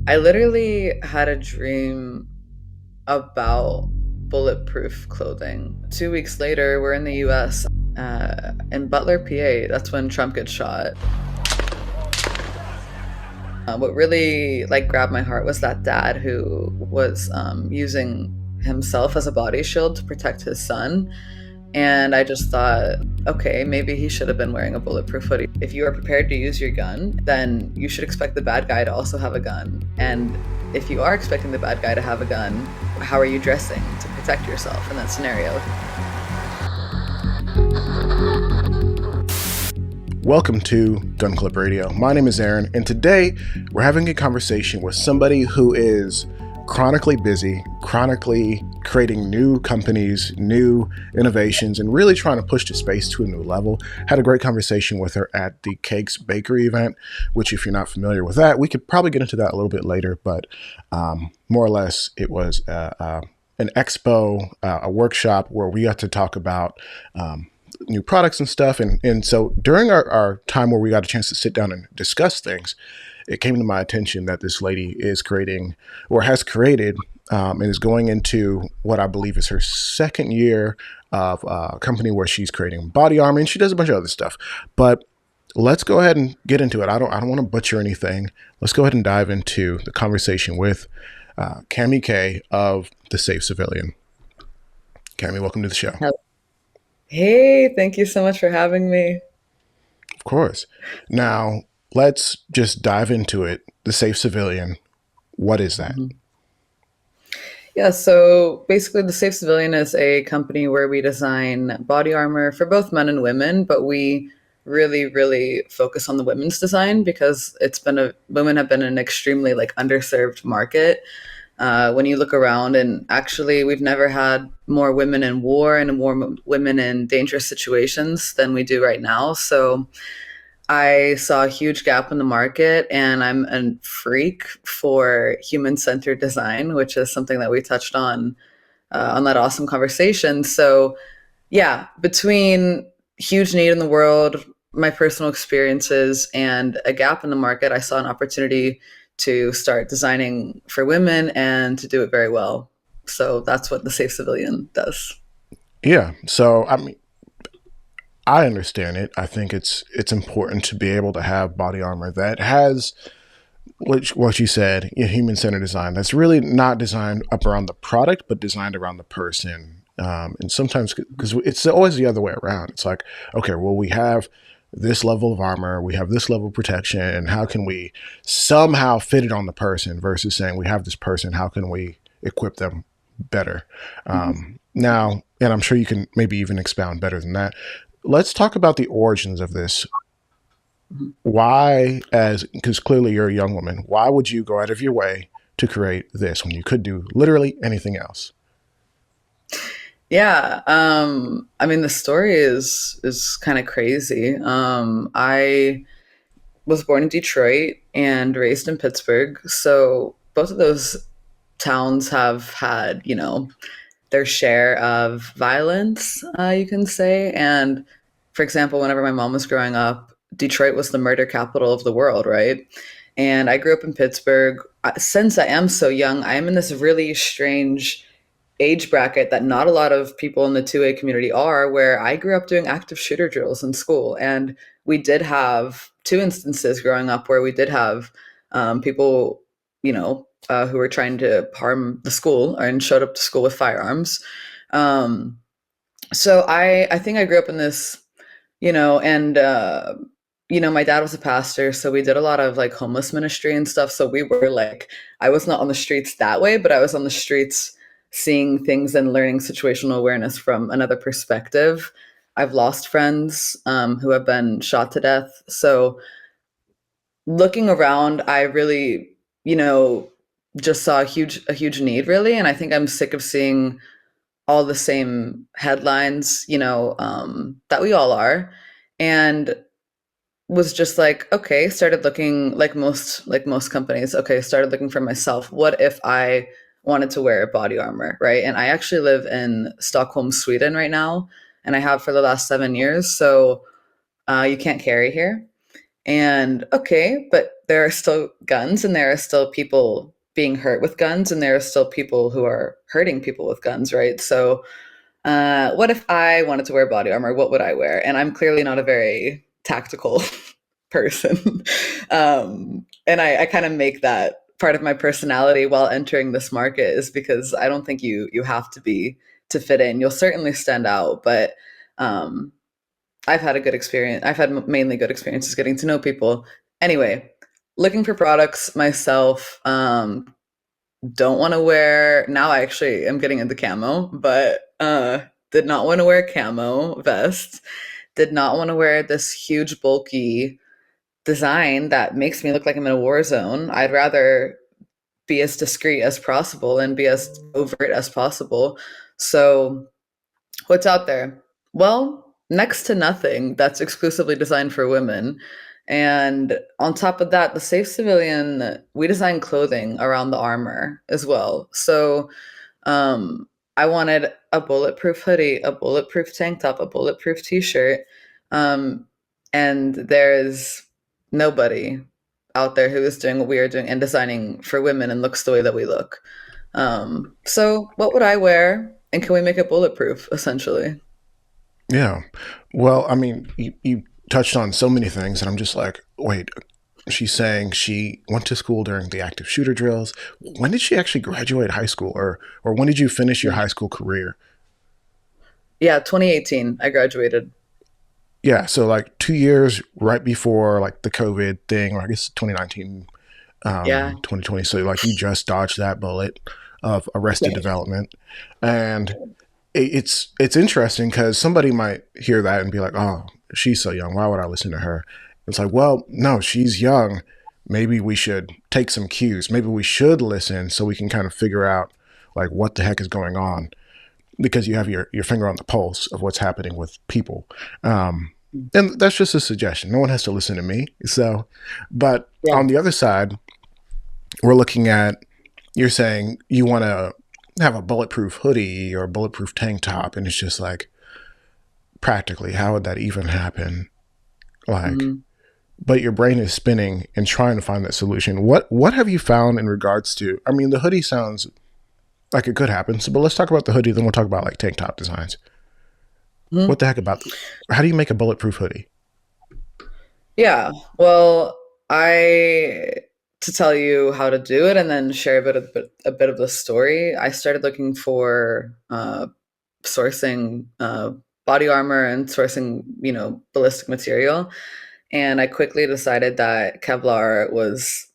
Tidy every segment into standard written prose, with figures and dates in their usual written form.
I literally had a dream about bulletproof clothing. 2 weeks later, we're in the US, in Butler, PA. That's when Trump gets shot. What really grabbed my heart was that dad who was using himself as a body shield to protect his son. And I just thought, okay, maybe he should have been wearing a bulletproof hoodie. If you are prepared to use your gun, then you should expect the bad guy to also have a gun. And if you are expecting the bad guy to have a gun, how are you dressing to protect yourself in that scenario? Welcome to Gun Club Radio. My name is Aaron, and today we're having a conversation with somebody who is chronically busy, chronically creating new companies, new innovations, and really trying to push the space to a new level. Had a great conversation with her at the Cakes Bakery event, which if you're not familiar with that, we could probably get into that a little bit later, but more or less it was an expo, a workshop where we got to talk about new products and stuff. And so during our time where we got a chance to sit down and discuss things, it came to my attention that this lady is creating or has created and is going into what I believe is her second year of a company where she's creating body armor, and she does a bunch of other stuff. But let's go ahead and get into it. I don't want to butcher anything. Let's go ahead and dive into the conversation with Cami K of The Safe Civilian. Cami, welcome to the show. Hey, thank you so much for having me. Of course. Now, let's just dive into it. The Safe Civilian, what is that? Yeah, so basically, the Safe Civilian is a company where we design body armor for both men and women, but we really, really focus on the women's design because women have been an extremely underserved market. When you look around, and actually, we've never had more women in war and more women in dangerous situations than we do right now. So I saw a huge gap in the market, and I'm a freak for human-centered design, which is something that we touched on that awesome conversation. So, yeah, between huge need in the world, my personal experiences, and a gap in the market, I saw an opportunity to start designing for women and to do it very well. So that's what the Safe Civilian does. Yeah. So, I mean, I understand it. I think it's important to be able to have body armor that has what you said, human centered design. That's really not designed up around the product, but designed around the person. And sometimes, because it's always the other way around. It's like, okay, well, we have this level of armor, we have this level of protection, and how can we somehow fit it on the person versus saying we have this person, how can we equip them better? Now, and I'm sure you can maybe even expound better than that. Let's talk about the origins of this. Why, because clearly you're a young woman, why would you go out of your way to create this when you could do literally anything else? Yeah, I mean the story is kind of crazy. I was born in Detroit and raised in Pittsburgh, so both of those towns have had, their share of violence, you can say. And for example, whenever my mom was growing up, Detroit was the murder capital of the world, right? And I grew up in Pittsburgh. Since I am so young, I am in this really strange age bracket that not a lot of people in the 2A community are, where I grew up doing active shooter drills in school. And we did have two instances growing up where we did have people, who were trying to harm the school and showed up to school with firearms. Um, so I think I grew up in this, and my dad was a pastor, so we did a lot of homeless ministry and stuff. So we were I was not on the streets that way, but I was on the streets seeing things and learning situational awareness from another perspective. I've lost friends who have been shot to death. So looking around, I really, just saw a huge need really. And I think I'm sick of seeing all the same headlines, that we all are. And was just like, okay, started looking like most companies. Okay, started looking for myself. What if I wanted to wear body armor, right? And I actually live in Stockholm, Sweden right now, and I have for the last 7 years. So you can't carry here. And okay, but there are still guns and there are still people being hurt with guns and there are still people who are hurting people with guns, right? So, what if I wanted to wear body armor? What would I wear? And I'm clearly not a very tactical person. And I kind of make that part of my personality while entering this market is because I don't think you have to be to fit in. You'll certainly stand out, but um, I've had a good experience. I've had mainly good experiences getting to know people. Anyway, looking for products myself. Don't want to wear. Now I actually am getting into camo, but did not want to wear camo vest. Did not want to wear this huge bulky design that makes me look like I'm in a war zone. I'd rather be as discreet as possible and be as overt as possible. So what's out there? Well, next to nothing that's exclusively designed for women. And on top of that, the Safe Civilian, we design clothing around the armor as well. So um, I wanted a bulletproof hoodie, a bulletproof tank top, a bulletproof t shirt. Um, and there's nobody out there who is doing what we are doing and designing for women and looks the way that we look. So what would I wear? And can we make it bulletproof, essentially? Yeah. Well, I mean, you touched on so many things, and I'm just like, wait, she's saying she went to school during the active shooter drills. When did she actually graduate high school, or when did you finish your high school career? Yeah, 2018, I graduated. Yeah, so like 2 years right before like the COVID thing, or I guess 2019, Yeah. 2020. So like you just dodged that bullet of Arrested Yeah. Development, and it's interesting because somebody might hear that and be like, "Oh, she's so young. Why would I listen to her?" It's like, well, no, she's young. Maybe we should take some cues. Maybe we should listen so we can kind of figure out like what the heck is going on because you have your finger on the pulse of what's happening with people. And that's just a suggestion. No one has to listen to me. So, but Yeah. on the other side, we're looking at you're saying you want to have a bulletproof hoodie or a bulletproof tank top, and it's just like practically, how would that even happen? Like, Mhm. but your brain is spinning and trying to find that solution. What have you found in regards to? I mean, the hoodie sounds like it could happen. So, but let's talk about the hoodie. Then we'll talk about like tank top designs. What Mhm. the heck about? How do you make a bulletproof hoodie? Yeah. Well, I to tell you how to do it and then share a bit of the story. I started looking for sourcing body armor and sourcing, ballistic material, and I quickly decided that Kevlar was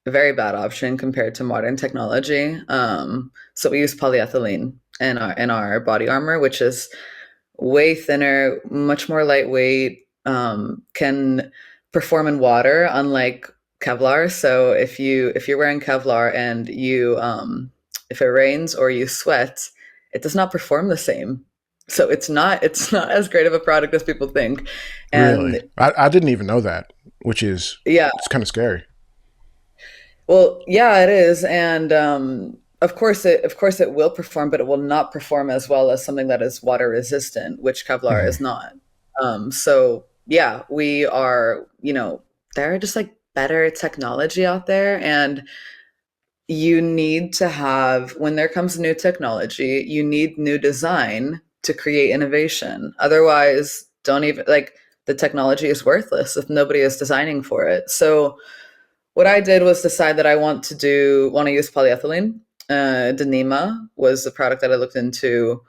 a very bad option compared to modern technology. So we use polyethylene in our body armor, which is way thinner, much more lightweight, can perform in water, unlike Kevlar. So if you're wearing Kevlar and you if it rains or you sweat, it does not perform the same. So it's not as great of a product as people think. Really, And I didn't even know that, which is yeah, it's kind of scary. well, yeah, it is, and of course it will perform, but it will not perform as well as something that is water resistant, which Kevlar is Hmm. not. So yeah, we are, there are just like better technology out there, and you need to have when there comes new technology, you need new design to create innovation. Otherwise, don't even like the technology is worthless if nobody is designing for it. So what I did was decide that I want to use polyethylene. Dyneema was the product that I looked into,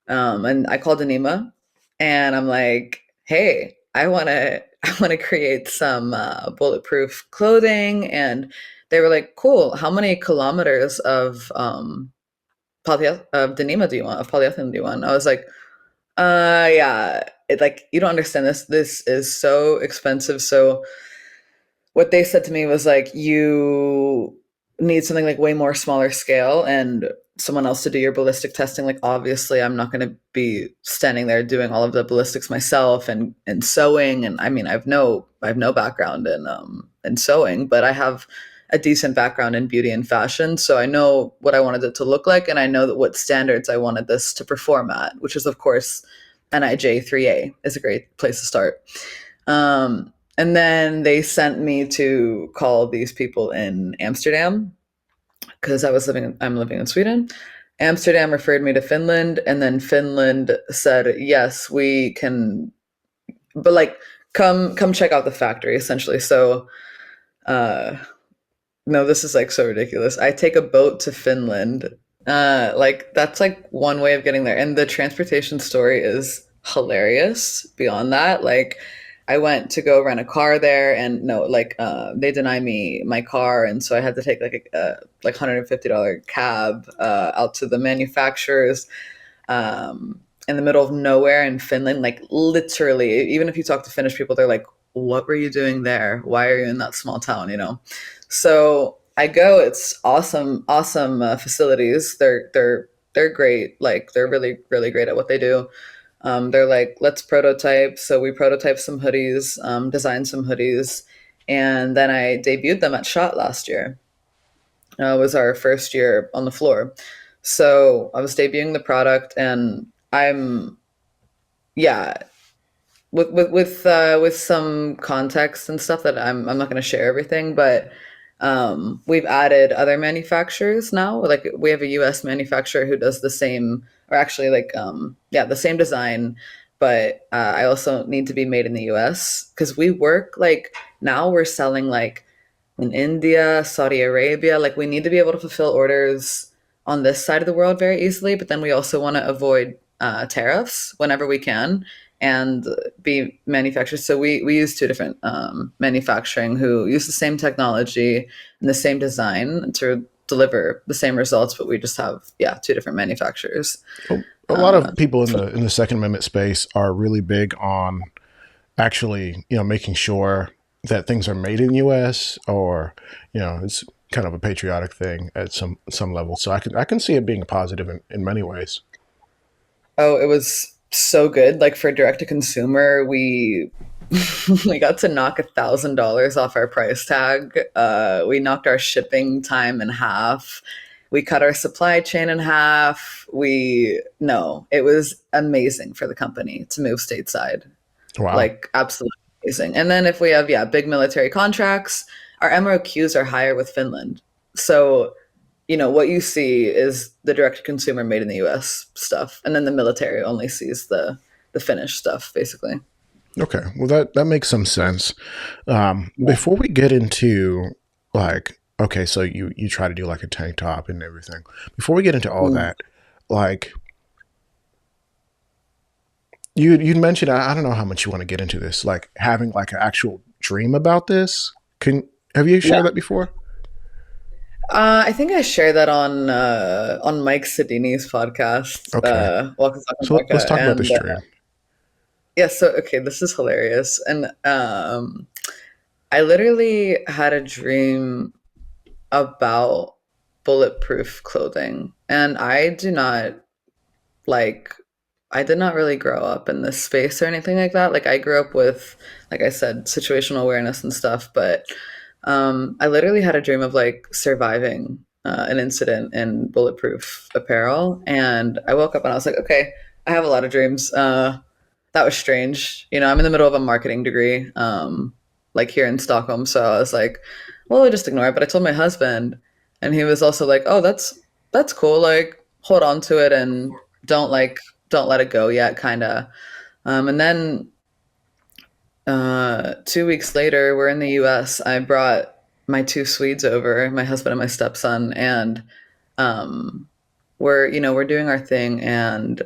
and I called Dyneema, and I'm like, hey, I want to create some bulletproof clothing, and they were like, cool. How many kilometers of Dyneema do you want? Of polyethylene do you want? I was like, yeah. It like you don't understand this. This is so expensive. So what they said to me was like, you need something like way more smaller scale and someone else to do your ballistic testing. Like obviously I'm not going to be standing there doing all of the ballistics myself and sewing. And I mean, I have no background in sewing, but I have a decent background in beauty and fashion. So I know what I wanted it to look like. And I know that what standards I wanted this to perform at, which is of course NIJ 3A is a great place to start. And then they sent me to call these people in Amsterdam because I'm living in Sweden. Amsterdam referred me to Finland, and then Finland said, "Yes, we can, but like come check out the factory essentially." So, uh no, this is like so ridiculous. I take a boat to Finland. Like that's like one way of getting there. And the transportation story is hilarious beyond that. Like I went to go rent a car there and no, like they deny me my car and so I had to take like a like $150 cab out to the manufacturers in the middle of nowhere in Finland. Like literally, even if you talk to Finnish people, they're like, "What were you doing there? Why are you in that small town?" You know. So I go. It's awesome, awesome facilities. They're great. Like they're really great at what they do. They're like, let's prototype. So we prototype some hoodies, designed some hoodies, and then I debuted them at Shot last year. It was our first year on the floor. So I was debuting the product, and I'm yeah, with some context and stuff that I'm not going to share everything, but we've added other manufacturers now. Like we have a U.S. manufacturer who does the same, or actually like yeah, the same design, but I also need to be made in the U.S. because we work like now we're selling like in India, Saudi Arabia. Like we need to be able to fulfill orders on this side of the world very easily, but then we also want to avoid tariffs whenever we can and be manufactured. So we use two different manufacturing who use the same technology and the same design to deliver the same results, but we just have two different manufacturers. A lot of people in the Second Amendment space are really big on actually, making sure that things are made in the U.S. or, it's kind of a patriotic thing at some level. So I can see it being a positive in many ways. Oh, it was so good. Like for direct to consumer, we we got to knock $1,000 off our price tag. We knocked our shipping time in half. We cut our supply chain in half. We no, it was amazing for the company to move stateside. Wow. Like absolutely amazing. And then if we have big military contracts, our MRQs are higher with Finland. So what you see is the direct to consumer made in the US stuff, and then the military only sees the Finnish stuff, basically. Okay. Well, that makes some sense. Yeah. Before we get into like, okay, so you try to do like a tank top and everything. Before we get into all Mm. that, like you'd mentioned, I don't know how much you want to get into this, like having like an actual dream about this. Can Have you Yeah. shared that before? I think I shared that on Mike Sedini's podcast, Okay. Walk the Talk So let's America, talk about this and dream. yeah. So okay, this is hilarious, and I literally had a dream about bulletproof clothing, and like I did not really grow up in this space or anything like that. Like I grew up with, like I said, situational awareness and stuff, but I literally had a dream of like surviving an incident in bulletproof apparel, and I woke up and I was like, okay, I have a lot of dreams. That was strange. I'm in the middle of a marketing degree, like here in Stockholm, so I was like, well, I'll just ignore it. But I told my husband, and he was also like, oh, that's cool. Like hold on to it and don't like don't let it go yet, kind of. And then 2 weeks later, we're in the U.S. I brought my two Swedes over, my husband and my stepson, and um, we're doing our thing. And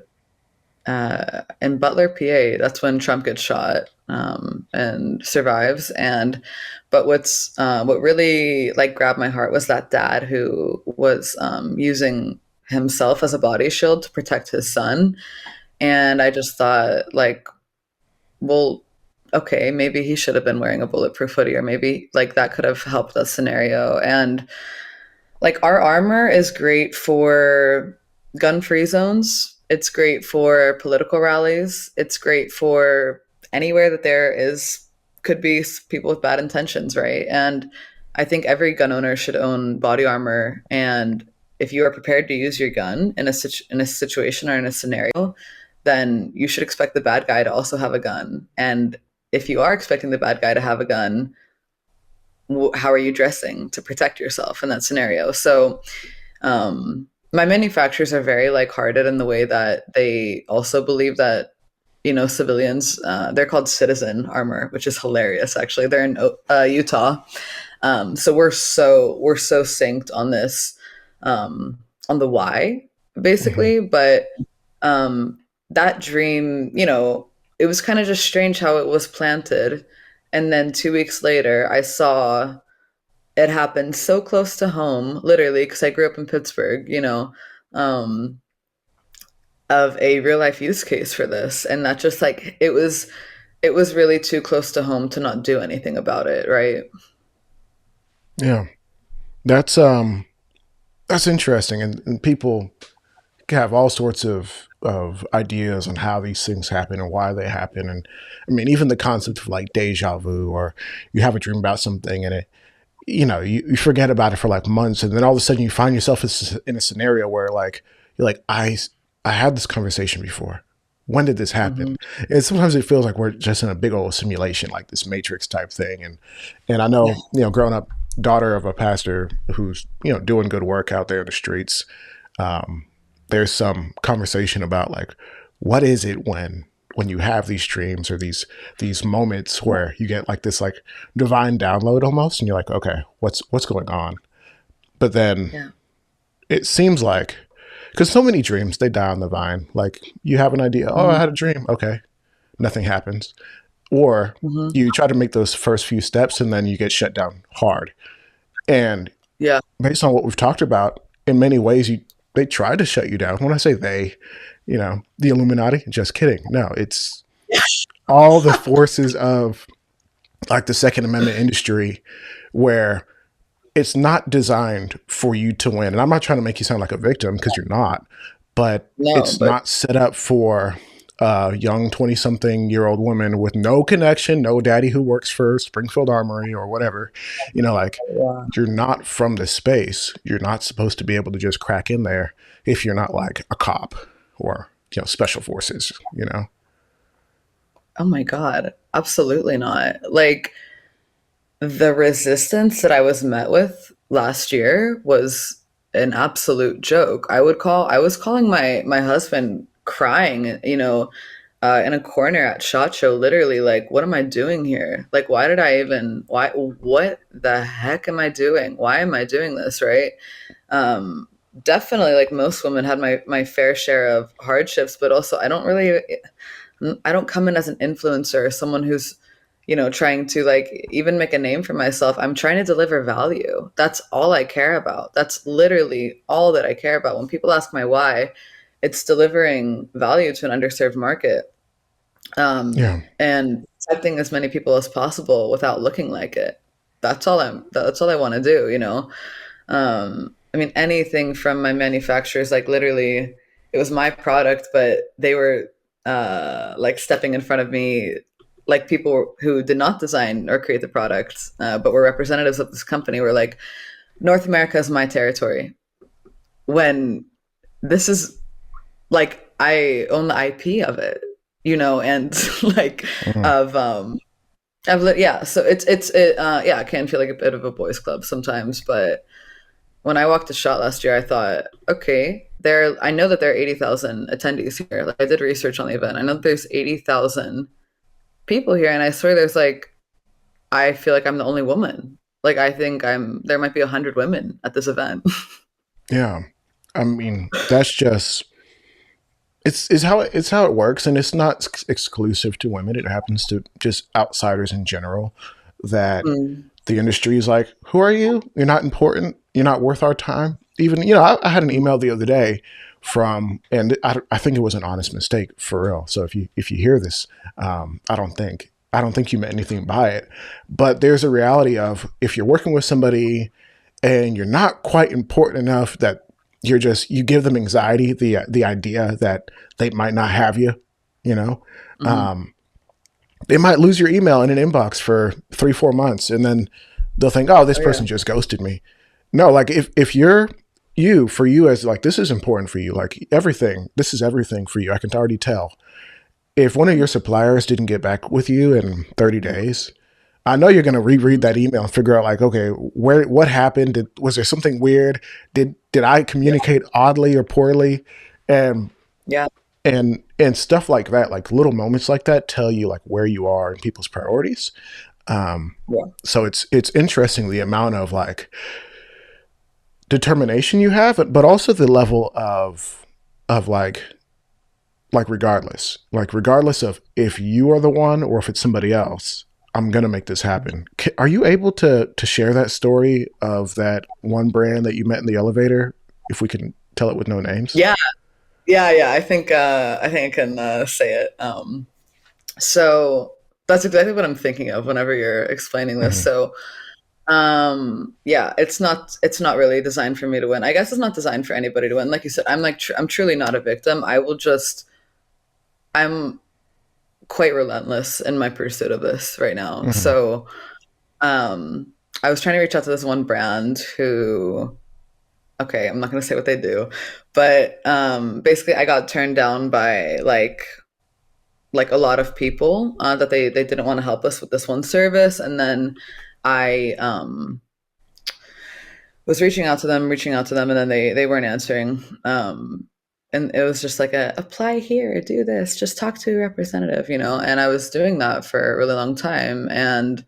in Butler, PA, that's when Trump gets shot and survives. And but what really like grabbed my heart was that dad who was using himself as a body shield to protect his son. And I just thought, like, well, okay, maybe he should have been wearing a bulletproof hoodie, or maybe like that could have helped the scenario. And like our armor is great for gun-free zones. It's great for political rallies. It's great for anywhere that there is could be people with bad intentions, right? And I think every gun owner should own body armor. And if you are prepared to use your gun in in a situation or in a scenario, then you should expect the bad guy to also have a gun. And if you are expecting the bad guy to have a gun, how are you dressing to protect yourself in that scenario? So my manufacturers are very like hearted in the way that they also believe that civilians, they're called citizen armor, which is hilarious actually. They're in Utah. So we're so synced on this, on the why Hmm. basically. But that dream, it was kind of just strange how it was planted. And then 2 weeks later, I saw it happen so close to home, literally, because I grew up in Pittsburgh, um, of a real life use case for this. And that just like, it was really too close to home to not do anything about it, right? Yeah, that's that's interesting, and people have all sorts of ideas on how these things happen and why they happen. And I mean, even the concept of like deja vu, or you have a dream about something and it, you forget about it for like months, and then all of a sudden you find yourself in a scenario where like you're like, I had this conversation before. When did this happen? Hmm. And sometimes it feels like we're just in a big old simulation, like this Matrix type thing. And I Yeah. know, growing up, daughter of a pastor who's doing good work out there in the streets. Um, there's some conversation about like, what is it when you have these dreams or these moments where you get like this like divine download almost, and you're like, okay, what's going on? But then Yeah. it seems like, because so many dreams they die on the vine. Like you have an idea, oh, I Hmm. had a dream, okay, nothing happens, or Hmm. you try to make those first few steps and then you get shut down hard. And Yeah. based on what we've talked about, in many ways, they try to shut you down. When I say they, the Illuminati, just kidding. No, it's all the forces of like the Second Amendment industry, where it's not designed for you to win. And I'm not trying to make you sound like a victim, because you're not, but No, it's but not set up for a young 20-something-year-old woman with no connection, no daddy who works for Springfield Armory or whatever. Like, yeah. you're not from this space. You're not supposed to be able to just crack in there if you're not like a cop or, special forces. Oh my God. Absolutely not. Like the resistance that I was met with last year was an absolute joke. I was calling my husband crying, in a corner at SHOT Show, literally like, what am I doing here? Like, what the heck am I doing? Why am I doing this? Right. Um, Definitely, like most women had my fair share of hardships, but also I don't come in as an influencer, someone who's, trying to like even make a name for myself. I'm trying to deliver value. That's all I care about. That's literally all that I care about. When people ask my why, it's delivering value to an underserved market, Yeah. and accepting as many people as possible without looking like it. That's all I want to do, I mean, anything from my manufacturers, like literally, it was my product, but they were like stepping in front of me, like people who did not design or create the product, but were representatives of this company, were like, North America is my territory. When this is like, I own the IP of it, and like Mhm. of yeah. So yeah, it can feel like a bit of a boys' club sometimes, but when I walked the shot last year, I thought, okay, I know that there are 80,000 attendees here. Like I did research on the event. I know that there's 80,000 people here, and I swear I feel like I'm the only woman. Like I think there might be 100 women at this event. Yeah. I mean, that's just it's how it works, and it's not exclusive to women. It happens to just outsiders in general. That Mm, the industry is like, who are you? You're not important. You're not worth our time. Even, I had an email the other day from, and I think it was an honest mistake for real. So if you hear this, I don't think you meant anything by it. But there's a reality of, if you're working with somebody and you're not quite important enough, that you give them anxiety, the idea that they might not have you, you know. mhm. Um, they might lose your email in an inbox for 3-4 months, and then they'll think, oh, this Oh yeah. person just ghosted me. No, like, if you're for you, as like, this is important for you, like, everything, this is everything for you, I can already tell. if one of your suppliers didn't get back with you in 30 days, I know you're going to reread that email and figure out like, okay, what happened? Was there something weird? Did I Yeah. communicate oddly or poorly? And Yeah. and stuff like that, like little moments like that tell you like where you are in people's priorities. Um, Yeah. so it's interesting the amount of like determination you have, but also the level of regardless of if you are the one or if it's somebody else, I'm gonna make this happen. Are you able to share that story of that one brand that you met in the elevator? If we can tell it with no names. Yeah. Yeah. Yeah. I think I can say it. So that's exactly what I'm thinking of whenever you're explaining this. Mm-hmm. So yeah, it's not really designed for me to win. I guess it's not designed for anybody to win. Like you said, I'm truly not a victim. I'm quite relentless in my pursuit of this right now. Mm-hmm. So um I was trying to reach out to this one brand who, okay, I'm not going to say what they do, but basically I got turned down by like a lot of people that they didn't want to help us with this one service. And then I was reaching out to them, and then they weren't answering. And it was just like a apply here, do this, just talk to a representative, you know. And I was doing that for a really long time. And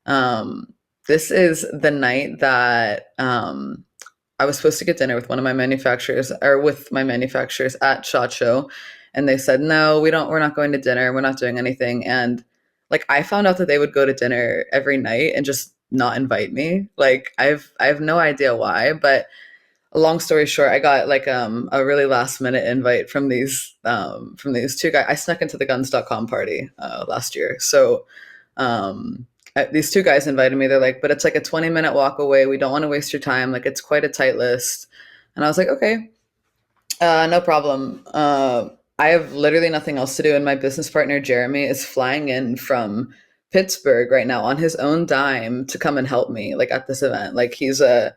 um, this is the night that I was supposed to get dinner with one of my manufacturers, or with my manufacturers at SHOT Show, and they said, "No, we don't. We're not going to dinner. We're not doing anything." And like I found out that they would go to dinner every night and just not invite me. Like I have no idea why, but a long story short, I got like a really last minute invite from these two guys. I snuck into the guns.com party last year. So these two guys invited me. They're like, but it's like a 20-minute walk away. We don't want to waste your time. Like it's quite a tight list. And I was like, okay, no problem. I have literally nothing else to do, and my business partner Jeremy is flying in from Pittsburgh right now on his own dime to come and help me, like at this event. Like he's a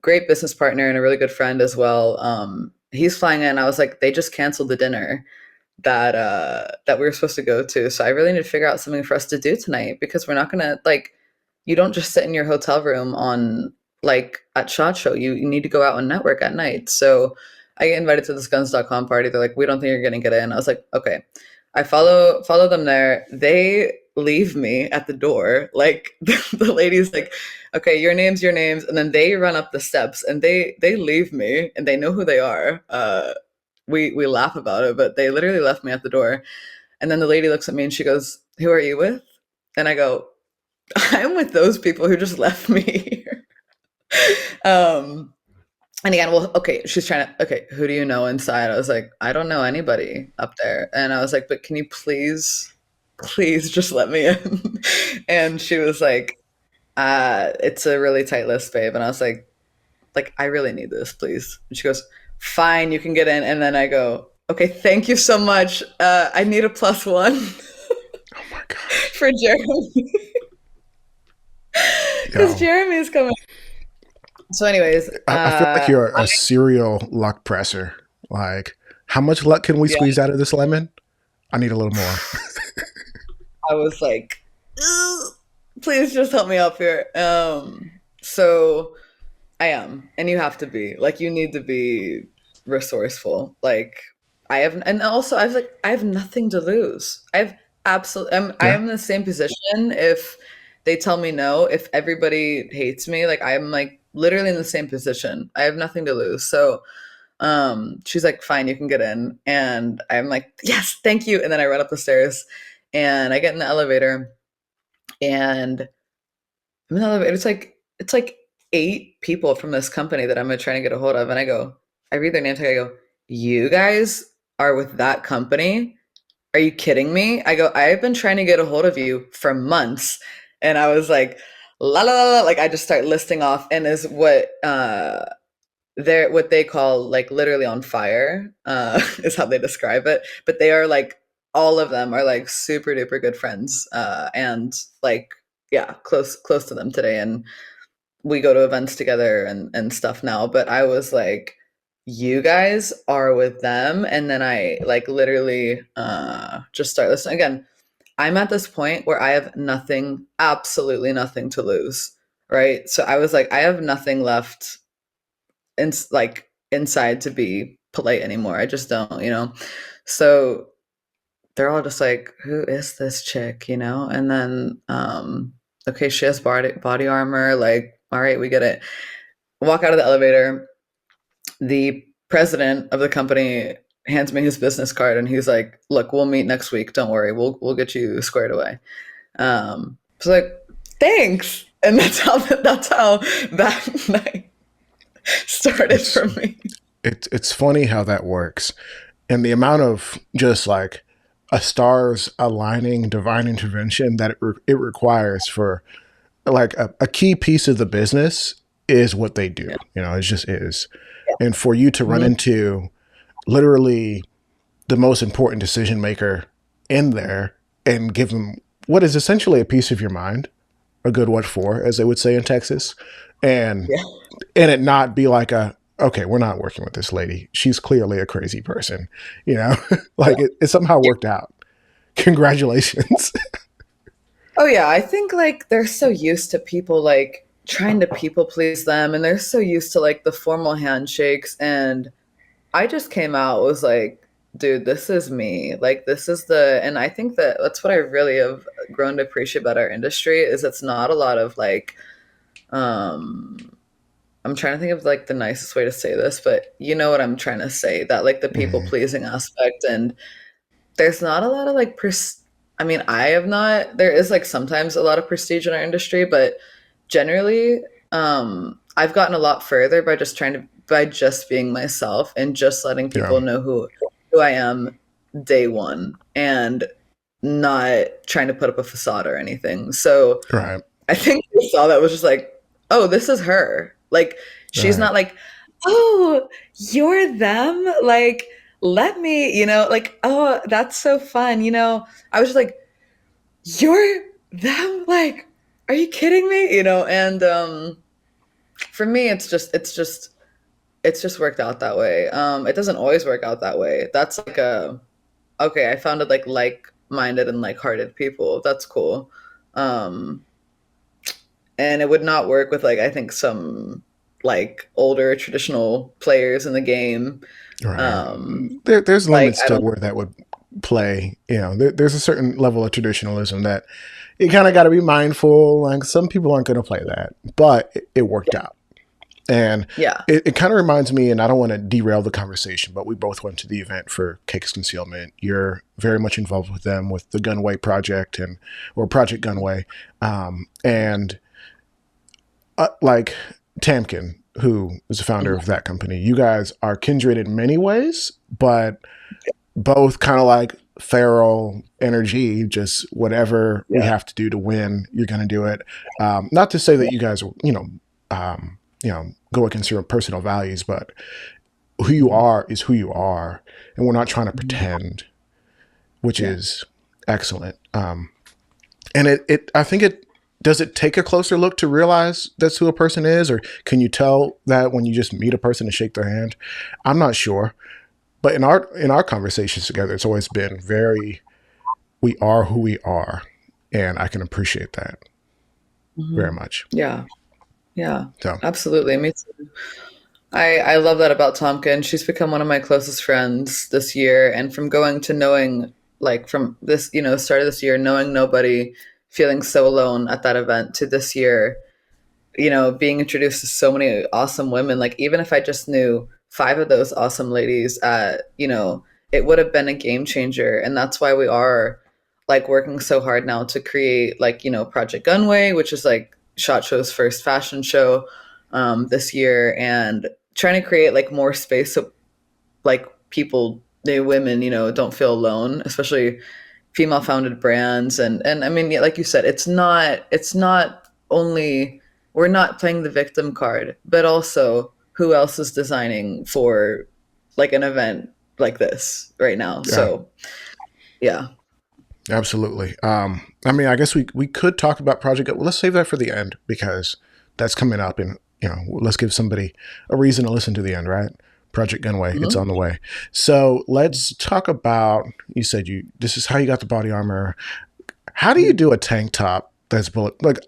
great business partner and a really good friend as well. He's flying in. I was like, they just canceled the dinner that we were supposed to go to, so I really need to figure out something for us to do tonight because we're not gonna like. You don't just sit in your hotel room on like at SHOT Show. You need to go out and network at night. So I get invited to this guns.com party. They're like, we don't think you're gonna get in. I was like, okay. I follow them there. They leave me at the door. Like the lady's like, okay, your names, and then they run up the steps and they leave me and they know who they are. We laugh about it, but they literally left me at the door. And then the lady looks at me and she goes, "Who are you with?" And I go, "I'm with those people who just left me here." um, and again, well, okay, she's trying to, okay, who do you know inside? I was like, I don't know anybody up there. And I was like, but can you please just let me in? And she was like, it's a really tight list, babe. And I was like, I really need this, please. And she goes, fine, you can get in. And then I go, okay, thank you so much. I need a plus one Oh my gosh. for Jeremy because Yo, Jeremy is coming. So, anyways, I feel like you're a serial luck presser. Like, how much luck can we yeah, squeeze out of this lemon? I need a little more. I was like, please just help me up here. So I am, and you have to be like, you need to be resourceful. Like I have, and also I was like, I have nothing to lose. I have absolutely, I Yeah. am in the same position. If they tell me no, if everybody hates me, like I'm like literally in the same position. I have nothing to lose. So she's like, fine, you can get in. And I'm like, yes, thank you. And then I run up the stairs and I get in the elevator and I'm in the elevator. It's like 8 people from this company that I'm trying to get a hold of. And I go, I read their name tag, I go, you guys are with that company? Are you kidding me? I go, I've been trying to get a hold of you for months. And I was like, la la la, la. Like I just start listing off and is what they call like literally on fire is how they describe it, but they are like all of them are like super duper good friends and like yeah, close to them today, and we go to events together and stuff now. But I was like, you guys are with them. And then I like literally just start listening again. I'm at this point where I have nothing, absolutely nothing to lose. Right. So I was like, I have nothing left in like inside to be polite anymore. I just don't, you know. So they're all just like, who is this chick, you know? And then okay, she has body armor, like, all right, we get it. Walk out of the elevator. The president of the company hands me his business card and he's like, look, we'll meet next week. Don't worry. We'll get you squared away. So like, thanks. And that's how that night started It's for me. it's funny how that works, and the amount of just like a stars aligning, divine intervention that it requires for like a key piece of the business is what they do. Yeah. You know, it just is, and for you to run Mhm. into literally the most important decision maker in there and give them what is essentially a piece of your mind, a good what for, as they would say in Texas, and Yeah. and it not be like a okay, we're not working with this lady. She's clearly a crazy person, you know. Like it somehow worked out. Congratulations. Oh yeah, I think like they're so used to people like trying to people please them and they're so used to like the formal handshakes and I just came out was like, dude, this is me. Like this is the and I think that that's what I really have grown to appreciate about our industry is it's not a lot of like um I'm trying to think of like the nicest way to say this, but you know what I'm trying to say that like the people Mhm. pleasing aspect and there's not a lot of like I mean, I have not there is like sometimes a lot of prestige in our industry, but generally I've gotten a lot further by just trying to by just being myself and just letting Yeah. people know who I am day one and not trying to put up a facade or anything. So Right. I think they saw that was just like, oh, this is her. Like she's Right. not like, oh, you're them. Like let me, you know, like oh, that's so fun. You know, I was just like, you're them. Like, are you kidding me? You know, and for me, it's just worked out that way. It doesn't always work out that way. That's like a okay. I founded like minded and like hearted people. That's cool. Um, and it would not work with like I think some like older traditional players in the game. Right. Um, There's like limits I to don't. where that would play. You know, there's a certain level of traditionalism that you kind of got to be mindful. Like some people aren't going to play that, but it worked out. And Yeah. it kind of reminds me, and I don't want to derail the conversation, but we both went to the event for Cakes Concealment. You're very much involved with them with the Gunway project and or Project Gunway, and like Tamkin, who is the founder Mhm. of that company. You guys are kindred in many ways, but both kind of like feral energy, just whatever we Yeah. have to do to win, you're going to do it. Not to say that you guys, go against your personal values, but who you Mhm. are is who you are, and we're not trying to Mhm. pretend, which Yeah. is excellent. And I think it does it take a closer look to realize that's who a person is, or can you tell that when you just meet a person and shake their hand? I'm not sure, but in our conversations together, it's always been very we are who we are, and I can appreciate that very Mhm. much. Yeah. Yeah. So Absolutely. Me too. I love that about Tomkin. She's become one of my closest friends this year, and from going to knowing, like from this, you know, start of this year, knowing nobody, feeling so alone at that event, to this year, you know, being introduced to so many awesome women. Like even if I just knew five of those awesome ladies, you know, it would have been a game changer, and that's why we are like working so hard now to create like you know Project Gunway, which is like Shot Show's first fashion show this year, and trying to create like more space so like people, they women, you know, don't feel alone, especially female founded brands and I mean yeah, like you said it's not only we're not playing the victim card but also who else is designing for like an event like this right now yeah, so yeah. absolutely. I mean, I guess we could talk about Project. Well, let's save that for the end because that's coming up, and let's give somebody a reason to listen to the end, right? Project Gunway. It's Mhm. on the way. So let's talk about. You said you. This is how you got the body armor. How do you Mhm. do a tank top that's bullet? Like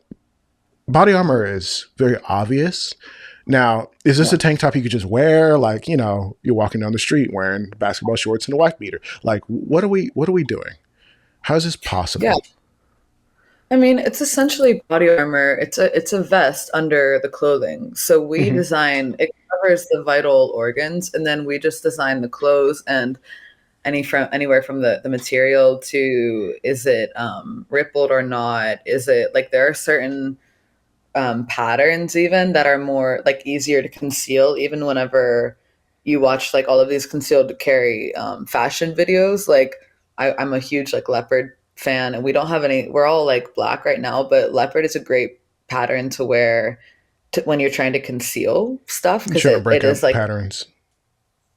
body armor is very obvious. Now, is this Yeah. a tank top you could just wear? Like, you're walking down the street wearing basketball shorts and a wife beater. Like, what are we doing? How is this Yeah. possible? I mean, it's essentially body armor. It's a vest under the clothing. So we Hmm. design it covers the vital organs, and then we just design the clothes and anywhere from the material to is it rippled or not? Is it like there are certain patterns even that are more like easier to conceal even whenever you watch like all of these concealed carry fashion videos like I'm a huge like leopard fan and we don't have any we're all like black right now but leopard is a great pattern to wear when you're trying to conceal stuff You because trying to it break is up like patterns?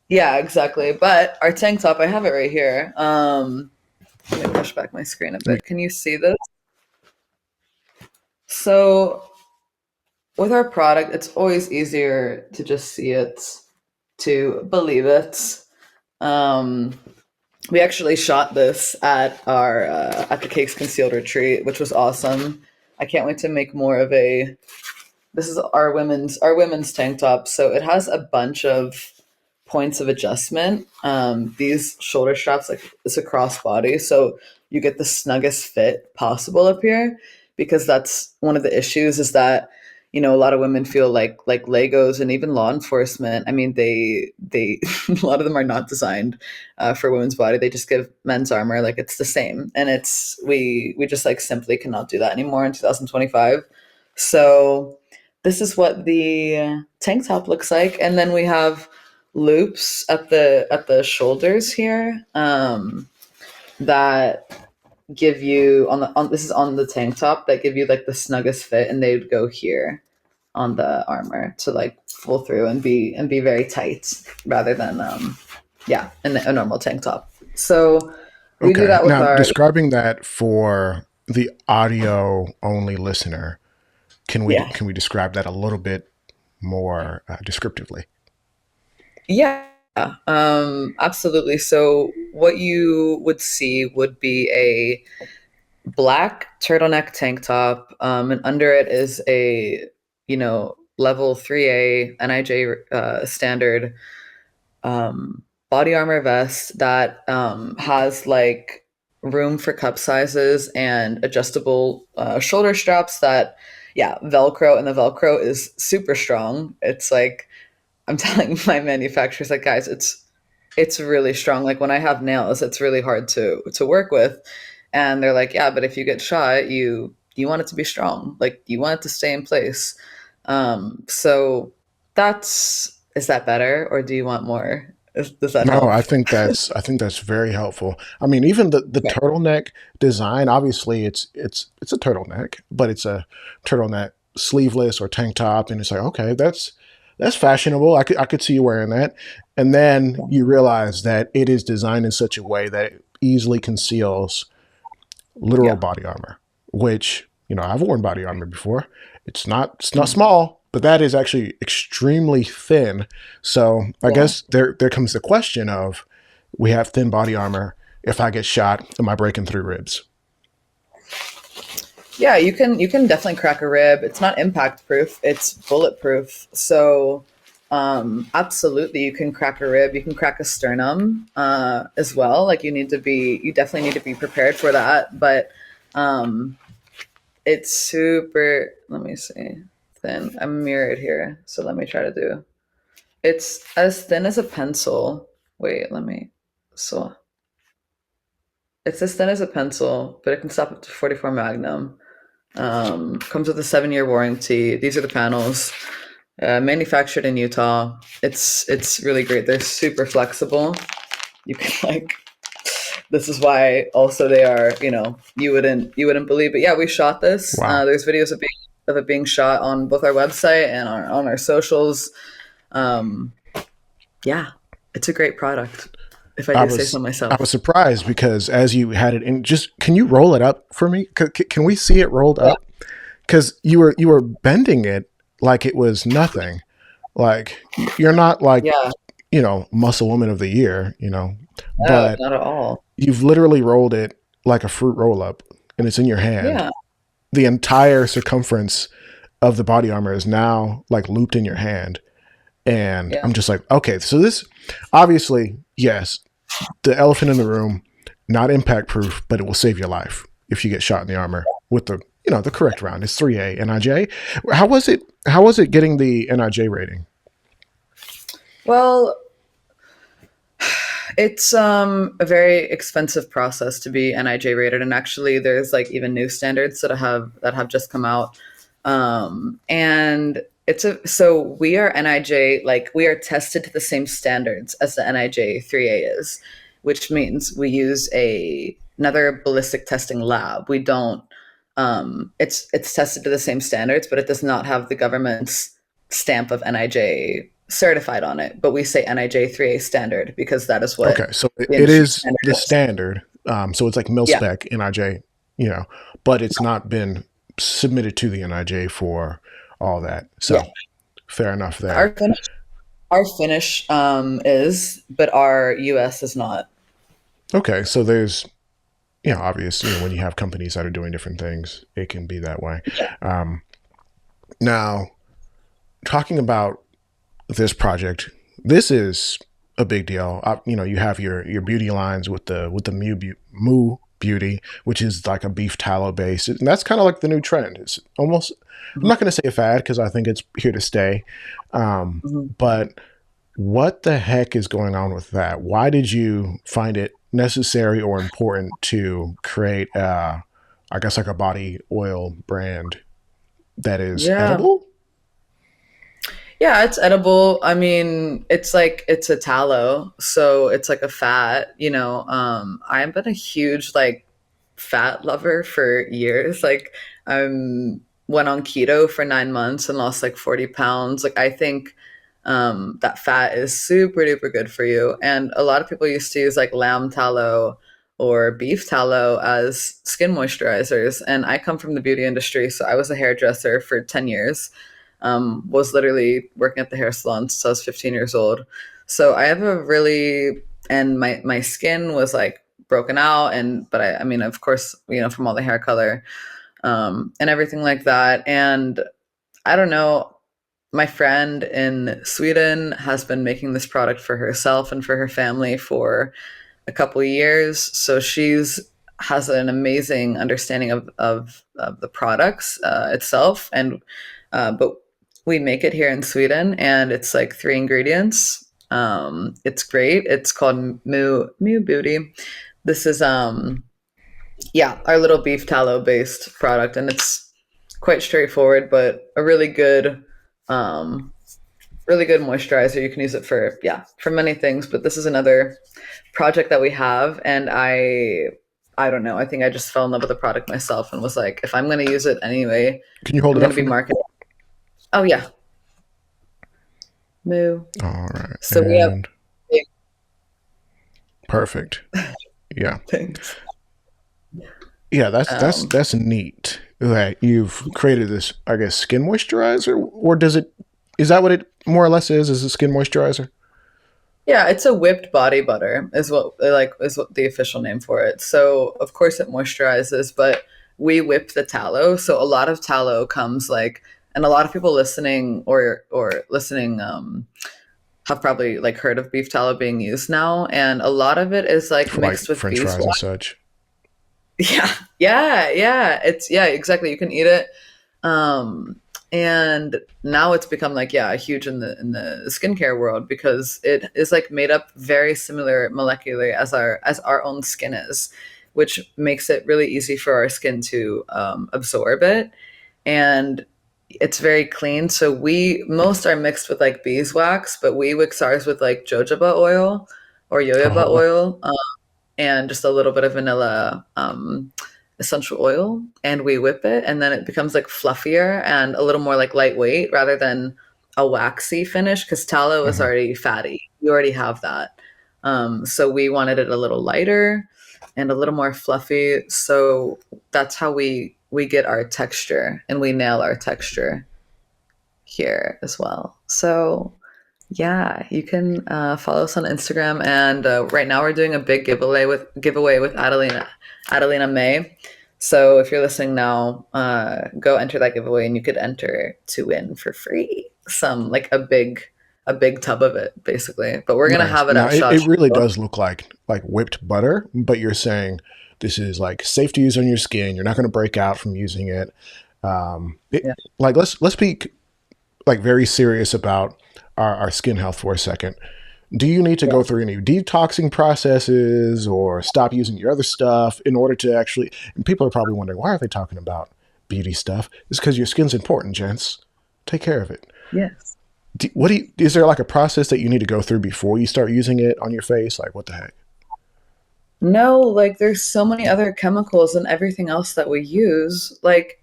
yeah exactly but our tank top I have it right here let me push back my screen a We, bit can you see this so with our product, it's always easier to just see it, to believe it. Um, we actually shot this at our at the Cakes Concealed retreat, which was awesome. I can't wait to make more of a. This is our women's tank top, so it has a bunch of points of adjustment. These shoulder straps, like it's a crossbody, so you get the snuggest fit possible up here, because that's one of the issues is that a lot of women feel like Legos and even law enforcement. I mean, they a lot of them are not designed for women's body. They just give men's armor like it's the same, and we just like simply cannot do that anymore in 2025. So this is what the tank top looks like, and then we have loops at the shoulders here that give you on this is on the tank top that give you like the snuggest fit, and they would go here on the armor to like pull through and be very tight rather than yeah in a normal tank top. So we do okay. that with Now, our describing that for the audio only listener, can we yeah can we describe that a little bit more descriptively? yeah absolutely. So what you would see would be a black turtleneck tank top, and under it is a level 3A NIJ standard body armor vest that has like room for cup sizes and adjustable shoulder straps that yeah velcro, and the velcro is super strong. It's like I'm telling my manufacturers, like, guys, it's really strong. Like when I have nails, it's really hard to work with. And they're like, yeah, but if you get shot, you want it to be strong. Like you want it to stay in place. So that's is that better or do you want more? Does that No, help? I think that's very helpful. I mean, even the Okay. turtleneck design, obviously it's a turtleneck, but it's a turtleneck sleeveless or tank top, and it's like, okay, that's fashionable. I could see you wearing that. And then you realize that it is designed in such a way that it easily conceals literal Yeah. body armor, which, I've worn body armor before. It's not Mhm. small, but that is actually extremely thin. So I Yeah. guess there comes the question of, we have thin body armor. If I get shot, am I breaking through ribs? Yeah, you can definitely crack a rib. It's not impact proof, it's bulletproof. So absolutely you can crack a rib, you can crack a sternum as well. Like you definitely need to be prepared for that. But um it's super let me see. Thin. I'm mirrored here. So let me try to do. It's as thin as a pencil. Wait, let me so it's as thin as a pencil, but it can stop up to 44 Magnum. Comes with a 7-year warranty. These are the panels, manufactured in Utah. It's really great. They're super flexible. You can like this is why also they are you wouldn't believe. But yeah, we shot this. Wow. There's videos of it being shot on both our website and on our socials. Um, yeah, it's a great product. If I I do say was so I myself. was surprised because as you had it in, just can you roll it up for me? Can we see it rolled Yeah. up? Because you were bending it like it was nothing. Like you're not like Yeah. muscle woman of the year, No, but not at all. you've literally rolled it like a fruit roll up and it's in your hand. Yeah, The entire circumference of the body armor is now like looped in your hand. And yeah, I'm just like, okay, so this obviously, yes, the elephant in the room, not impact proof, but it will save your life if you get shot in the armor with the correct round. It's 3A NIJ. How was it getting the NIJ rating? well, it's a very expensive process to be NIJ rated, and actually, there's like even new standards that have just come out, and it's a so we are NIJ, like we are tested to the same standards as the NIJ 3A is, which means we use another ballistic testing lab. We don't. It's tested to the same standards, but it does not have the government's stamp of NIJ certified on it, but we say NIJ 3A standard because that is what Okay, so it, the it industry is standard the is. standard. So it's like mil Yeah, spec NIJ, but it's not been submitted to the NIJ for all that. yeah. So fair enough there. Our finish, our finish is, but our US is not. Okay, so there's obvious, when you have companies that are doing different things, it can be that way. Yeah. Um, Now, talking about this project, this is a big deal. You have your beauty lines with the Moo Beauty, which is like a beef tallow base, and that's kind of like the new trend. It's almost, I'm Mhm. not going to say a fad because I think it's here to stay. Mhm. But what the heck is going on with that? Why did you find it necessary or important to create, I guess, like a body oil brand that is Yeah. edible? Yeah, it's edible. I mean, it's a tallow, so it's like a fat, I've been a huge like fat lover for years. Like I'm went on keto for 9 months and lost like 40 pounds. Like I think that fat is super duper good for you. And a lot of people used to use like lamb tallow or beef tallow as skin moisturizers. And I come from the beauty industry, so I was a hairdresser for 10 years. Was literally working at the hair salon since I was 15 years old. So I have a really, and my skin was like broken out, but I mean, of course, from all the hair color, and everything like that. And I don't know, my friend in Sweden has been making this product for herself and for her family for a couple of years. So she's has an amazing understanding of the products itself, and but we make it here in Sweden, and it's like three ingredients. It's great. It's called Moo Beauty. This is yeah, our little beef tallow based product, and it's quite straightforward, but a really good moisturizer. You can use it for many things, but this is another project that we have, and I don't know. I think I just fell in love with the product myself and was like, if I'm going to use it anyway, Can you hold I'm it going up to for be me? marketing. Oh yeah, Moo. All right, So we have and big perfect. Yeah, things. yeah. That's that's Um, that's neat. That you've created this, I guess, skin moisturizer, or does it? Is that what it more or less is? Is a skin moisturizer? Yeah, it's a whipped body butter is what the official name for it. So of course it moisturizes, but we whip the tallow. So a lot of tallow comes like, and a lot of people listening or listening have probably like heard of beef tallow being used now, and a lot of it is like For like mixed with French fries and beeswax. such. Yeah, yeah, yeah. It's yeah, exactly. You can eat it. And now it's become like huge in the skincare world because it is like made up very similar molecularly as our own skin is, which makes it really easy for our skin to absorb it, and it's very clean. So we most are mixed with like beeswax, but we mix ours with like jojoba oil or yoyoba Uh-huh. oil, and just a little bit of vanilla essential oil, and we whip it, and then it becomes like fluffier and a little more like lightweight rather than a waxy finish because tallow is Hmm. already fatty. You already have that. So we wanted it a little lighter and a little more fluffy. So that's how we get our texture, and we nail our texture here as well. So Yeah, you can follow us on Instagram, and right now we're doing a big giveaway with Adelina May. So if you're listening now, go enter that giveaway, and you could enter to win for free some like a big tub of it, basically. But we're gonna Nice. have it Now at it Shot really Show. does look like whipped butter, but you're saying this is like safe to use on your skin. You're not going to break out from using it. Yeah, Like let's be like very serious about our skin health for a second. Do you need to yeah, go through any detoxing processes or stop using your other stuff in order to actually? And people are probably wondering, why are they talking about beauty stuff? It's because your skin's important, gents. Take care of it. yes. Is there like a process that you need to go through before you start using it on your face? Like, what the heck? No, like there's so many other chemicals and everything else that we use. Like,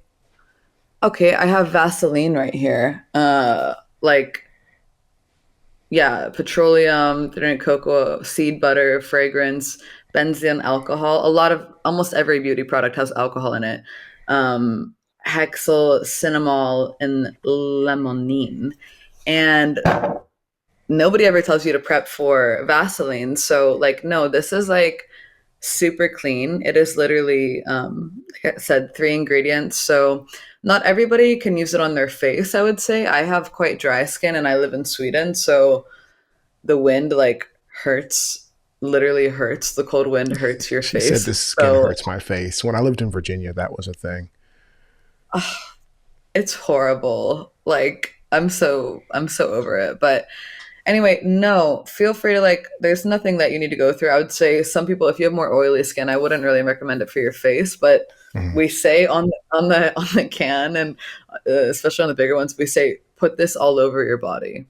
okay, I have Vaseline right here. Like yeah, petroleum, they're cocoa, seed butter, fragrance, benzene, alcohol. Almost every beauty product has alcohol in it. Um, Hexyl, cinnamol, and limonene. And nobody ever tells you to prep for Vaseline. So, like, no, this is like super clean. It is literally, like I said, three ingredients. So, not everybody can use it on their face, I would say. I have quite dry skin and I live in Sweden. So, the wind like hurts, literally hurts. The cold wind hurts your She said face. this skin So hurts my face. When I lived in Virginia, that was a thing. ah, it's horrible. Like I'm so over it. But anyway, no, feel free to like there's nothing that you need to go through. I would say some people if you have more oily skin, I wouldn't really recommend it for your face, but Mhm. we say on the can and especially on the bigger ones, we say put this all over your body.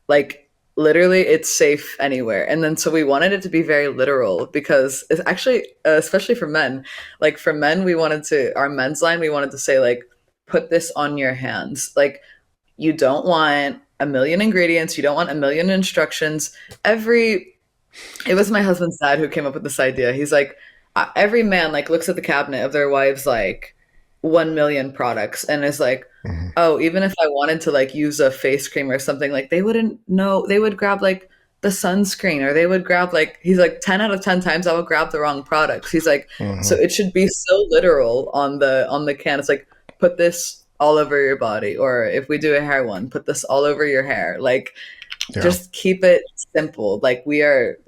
Like literally it's safe anywhere. And then so we wanted it to be very literal because it's actually especially for men, like for men we wanted to our men's line we wanted to say like put this on your hands. Like you don't want a million ingredients, you don't want a million instructions. Every It was my husband's dad who came up with this idea. He's like, every man like looks at the cabinet of their wife's like 1 million products and is like, Mhm. oh, even if I wanted to like use a face cream or something, like they wouldn't know. They would grab like the sunscreen or they would grab like he's like 10 out of 10 times I would grab the wrong products. He's like, so Mhm. it should be so literal on the can. It's like put this all over your body, or if we do a hair one, put this all over your hair. Like Yeah. just keep it simple. Like we're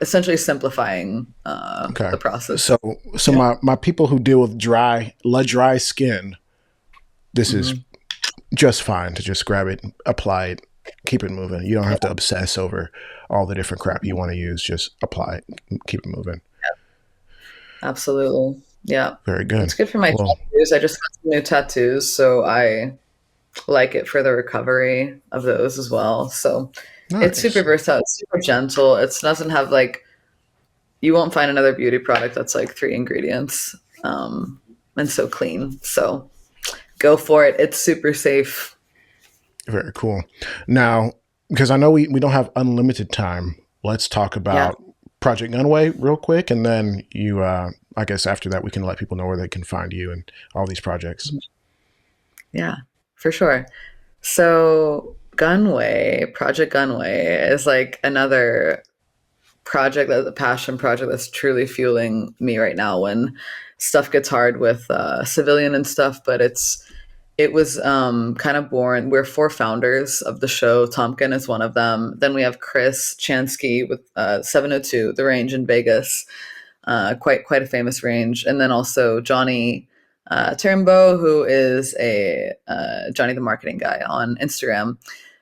essentially simplifying Okay. the process. So so Yeah. my people who deal with dry skin, this is Hmm. just fine to just grab it, apply it, keep it moving. You don't have to obsess over all the different crap you want to use. Just apply it, keep it moving. Absolutely. Yeah. Very good. It's good for my Well, tattoos. I just got some new tattoos, so I like it for the recovery of those as well. So it's super nice. versatile, it's super gentle. It doesn't have like you won't find another beauty product that's like three ingredients and so clean. So go for it. It's super safe. Very cool. Now, because I know we don't have unlimited time, let's talk Yeah. about Project Gunway real quick, and then I guess after that we can let people know where they can find you and all these projects. Yeah, for sure. So Project Gunway is like another project that a passion project that's truly fueling me right now when stuff gets hard with civilian and stuff. But it was kind of born. We're four founders of the show. Tompkin is one of them. Then we have Chris Chansky with 702, the range in Vegas, quite a famous range, and then also Johnny Turnbow, who is a Johnny the marketing guy on Instagram.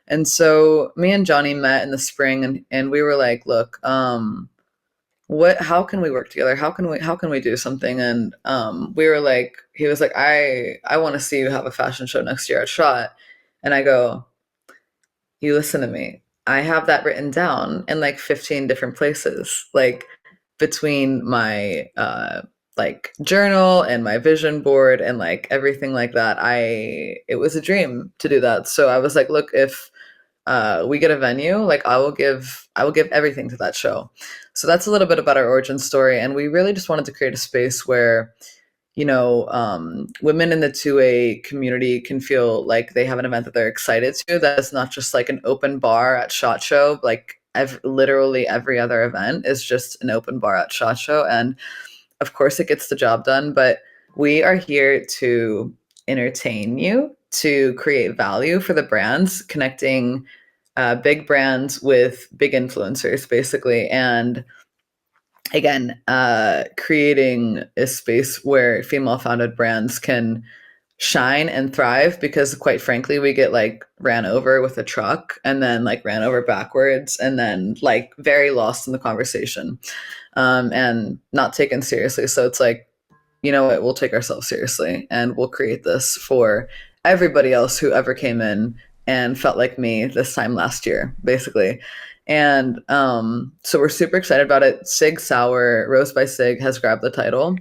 And so me and Johnny met in the spring, and we were like, look, what how can we work together, how can we do something, and we were like he was like I want to see you have a fashion show next year at Shot, and I go, you listen to me, I have that written down in like 15 different places, like between my like journal and my vision board and like everything like that. It was a dream to do that, so I was like, look, if we get a venue, like I will give everything to that show. So that's a little bit about our origin story, and we really just wanted to create a space where women in the 2A community can feel like they have an event that they're excited to. That's not just like an open bar at SHOT Show. Like literally every other event is just an open bar at SHOT Show. And of course, it gets the job done, but we are here to entertain you, to create value for the brands, connecting big brands with big influencers, basically. And again, creating a space where female founded brands can shine and thrive because quite frankly we get like ran over with a truck and then like ran over backwards and then like very lost in the conversation, and not taken seriously. So it's like, you know what, we'll take ourselves seriously and we'll create this for everybody else who ever came in and felt like me this time last year, basically. And so we're super excited about it. Sig Sauer, Roast by Sig, has grabbed the title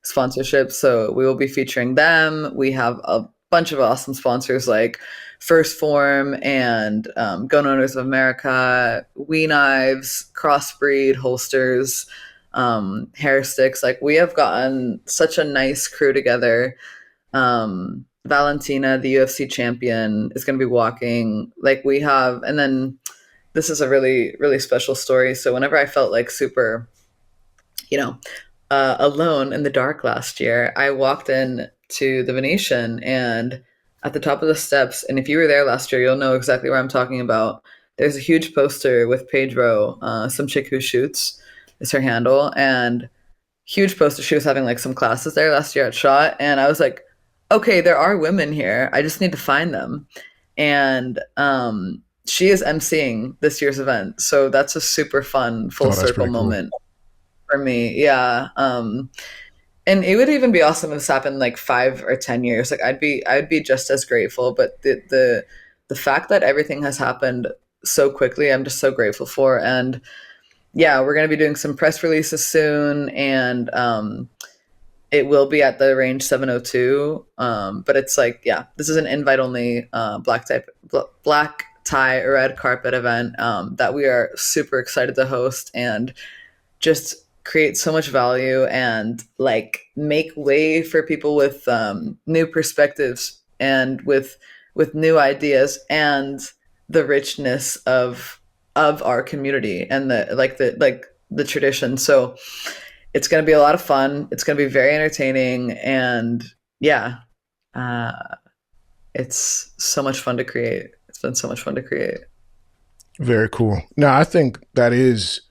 sponsorship. So we will be featuring them. We have a bunch of awesome sponsors like First Form and Gun Owners of America, We Knives, Crossbreed, Holsters, hair sticks. Like we have gotten such a nice crew together. Valentina, the UFC champion, is going to be walking. Like we have, and then this is a really, really special story. So whenever I felt like super, you know, alone in the dark last year, I walked in to the Venetian and at the top of the steps, and if you were there last year, you'll know exactly what I'm talking about. There's a huge poster with Pedro, some chick who shoots is her handle, and huge poster. She was having like some classes there last year at Shot, and I was like, okay, there are women here. I just need to find them. And she is emceeing this year's event, so that's a super fun full Oh, that's circle pretty cool. moment for me. Yeah. And it would even be awesome if this happened like 5 or 10 years. Like I'd be just as grateful. But the fact that everything has happened so quickly, I'm just so grateful for. And yeah, we're gonna be doing some press releases soon, and it will be at the Range 702. But it's like, yeah, this is an invite only black tie red carpet event that we are super excited to host and just create so much value and like make way for people with new perspectives and with new ideas and the richness of our community and the tradition. So it's going to be a lot of fun. It's going to be very entertaining, and yeah, uh, it's so much fun to create. It's been so much fun to create. Very cool. Now, I think that is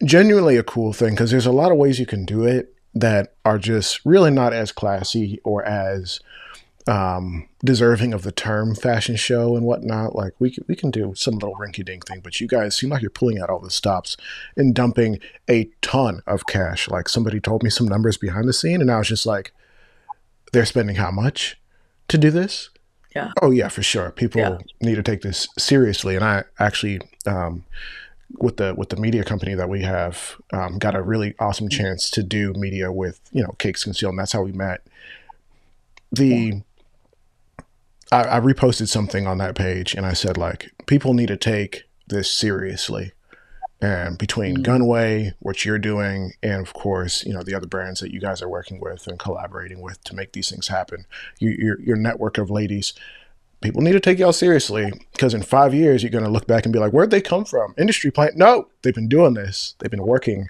genuinely a cool thing because there's a lot of ways you can do it that are just really not as classy or as deserving of the term fashion show and whatnot. Like we can do some little rinky dink thing, but you guys seem like you're pulling out all the stops and dumping a ton of cash. Like somebody told me some numbers behind the scene, and I was just like, they're spending how much to do this? Yeah, Oh yeah, for sure. yeah, People need to take this seriously, and I actually. With the media company that we have, got a really awesome chance to do media with Cakes Concealed, and that's how we met. yeah. The I reposted something on that page and I said like people need to take this seriously. And between Mm, Gunway, what you're doing, and of course, the other brands that you guys are working with and collaborating with to make these things happen, your network of ladies, people need to take y'all seriously because in 5 years, you're going to look back and be like, where'd they come from? Industry plant? No, they've been doing this. They've been working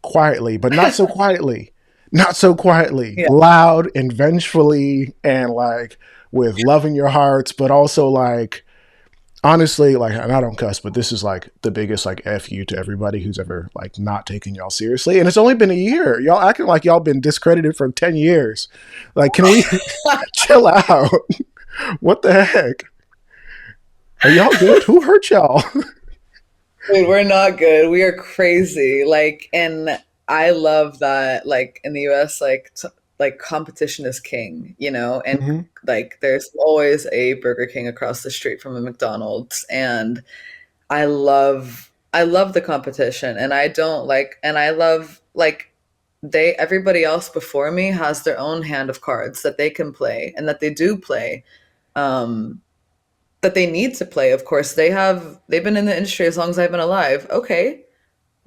quietly, but not so quietly. Not so quietly, yeah. loud and vengefully, and like with love in your hearts, but also like honestly, like, and I don't cuss, but this is like the biggest like F you to everybody who's ever like not taking y'all seriously. And it's only been a year. Y'all acting like y'all been discredited for 10 years. Like, can we chill out? What the heck? Are y'all good? Who hurt y'all? Dude, we're not good. We are crazy. Like, and I love that. Like in the U.S., like competition is king, and Mm-hmm. like there's always a Burger King across the street from a McDonald's, and I love the competition, and I don't like, and I love like everybody else before me has their own hand of cards that they can play and that they do play. Um, that they need to play. Of course, they've been in the industry as long as I've been alive. Okay,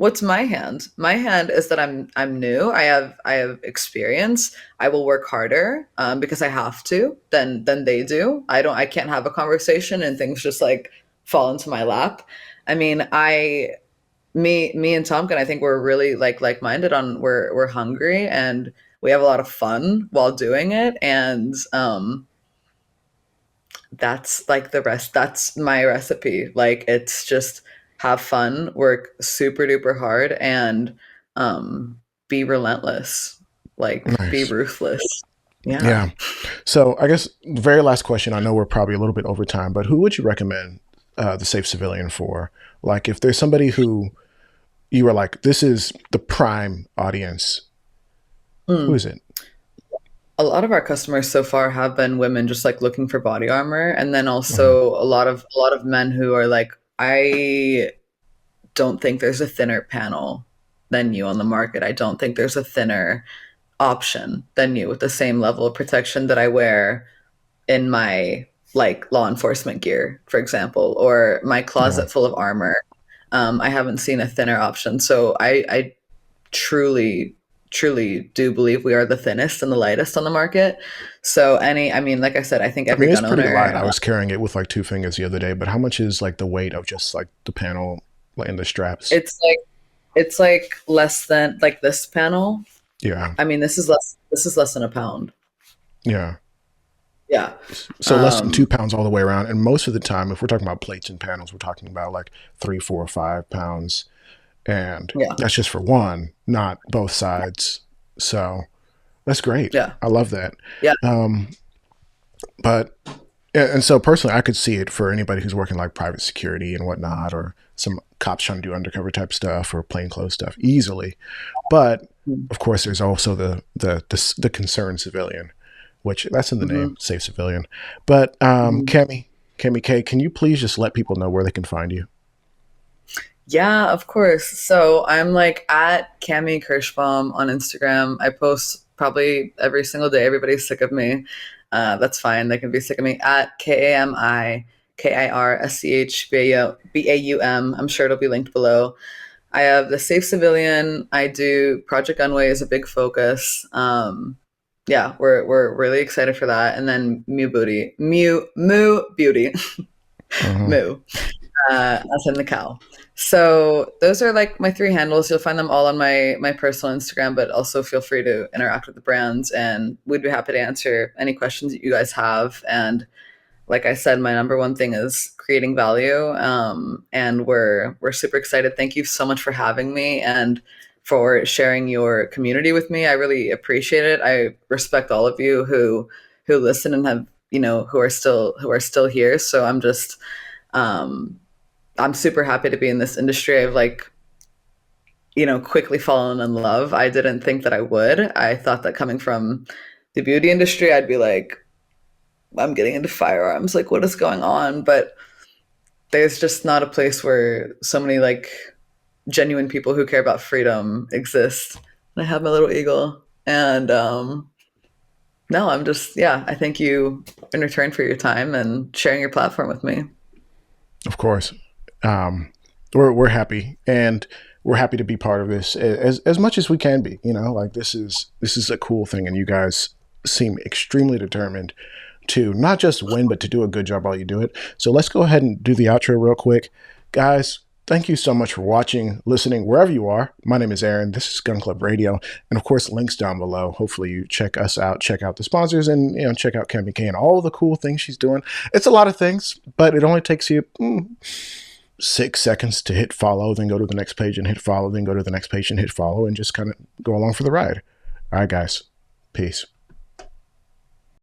What's my hand? My hand is that I'm new. I have experience. I will work harder because I have to than they do. I can't have a conversation and things just like fall into my lap. I mean, I me and Tomkin, I think we're really like-minded on we're hungry and we have a lot of fun while doing it. And that's like the rest. That's my recipe. Like it's just have fun, work super duper hard, and be relentless. Like be Nice. ruthless. Yeah. Yeah. So I guess the very last question, I know we're probably a little bit over time, but who would you recommend the Safe Civilian for? Like if there's somebody who you were like, this is the prime audience, who Mm. is it? A lot of our customers so far have been women just like looking for body armor, and then Hmm. also a lot of men who are like, I don't think there's a thinner panel than you on the market. I don't think there's a thinner option than you with the same level of protection that I wear in my like law enforcement gear, for example, or my Yeah. closet full of armor. I haven't seen a thinner option. So I truly, truly do believe we are the thinnest and the lightest on the market. So I mean, like I said, I think I every mean, it's gun pretty light. owner, I was carrying it with like two fingers the other day, but how much is like the weight of just like the panel like, and the straps? it's like less than like this panel. Yeah. I mean, this is less than a pound. Yeah. Yeah. So less than Um, 2 pounds all the way around. And most of the time, if we're talking about plates and panels, we're talking about like 3, 4, 5 pounds. And yeah. that's just for one, not both sides. So that's great. Yeah. I love that. Yeah. Um, but and so personally, I could see it for anybody who's working like private security and whatnot, or some cops trying to do undercover type stuff or plainclothes stuff easily. But of course, there's also the concerned civilian, which that's in the name, Mm-hmm. safe civilian. But Mm-hmm. Cami K, can you please just let people know where they can find you? Yeah, of course. So I'm like at Cami Kirschbaum on Instagram. I post probably every single day. Everybody's sick of me. That's fine. They can be sick of me at KAMIKIRSCHBAUM. I'm sure it'll be linked below. I have the Safe Civilian. I do Project Gunway is a big focus. Yeah, we're really excited for that. And then Moo Beauty, Uh-huh. Moo. As in the cow. So those are like my three handles. You'll find them all on my personal Instagram, but also feel free to interact with the brands, and we'd be happy to answer any questions that you guys have. And like I said, my number one thing is creating value, and we're super excited. Thank you so much for having me and for sharing your community with me. I really appreciate it. I respect all of you who listen and have who are still here. So um, I'm super happy to be in this industry. I've like, quickly fallen in love. I didn't think that I would. I thought that coming from the beauty industry, I'd be like, I'm getting into firearms. Like, what is going on? But there's just not a place where so many like genuine people who care about freedom exist. And I have my little eagle. And no, I'm just, yeah, I thank you in return for your time and sharing your platform with me. Of course. Um, we're happy, and we're happy to be part of this as much as we can be. You know, like this is a cool thing, and you guys seem extremely determined to not just win, but to do a good job while you do it. So let's go ahead and do the outro real quick, guys. Thank you so much for watching, listening, wherever you are. My name is Aaron. This is Gun Club Radio, and of course, links down below. Hopefully, you check us out, check out the sponsors, and check out Cami K and all the cool things she's doing. It's a lot of things, but it only takes you 6 seconds to hit follow, then go to the next page and hit follow, then go to the next page and hit follow, and just kind of go along for the ride. All right, guys. Peace.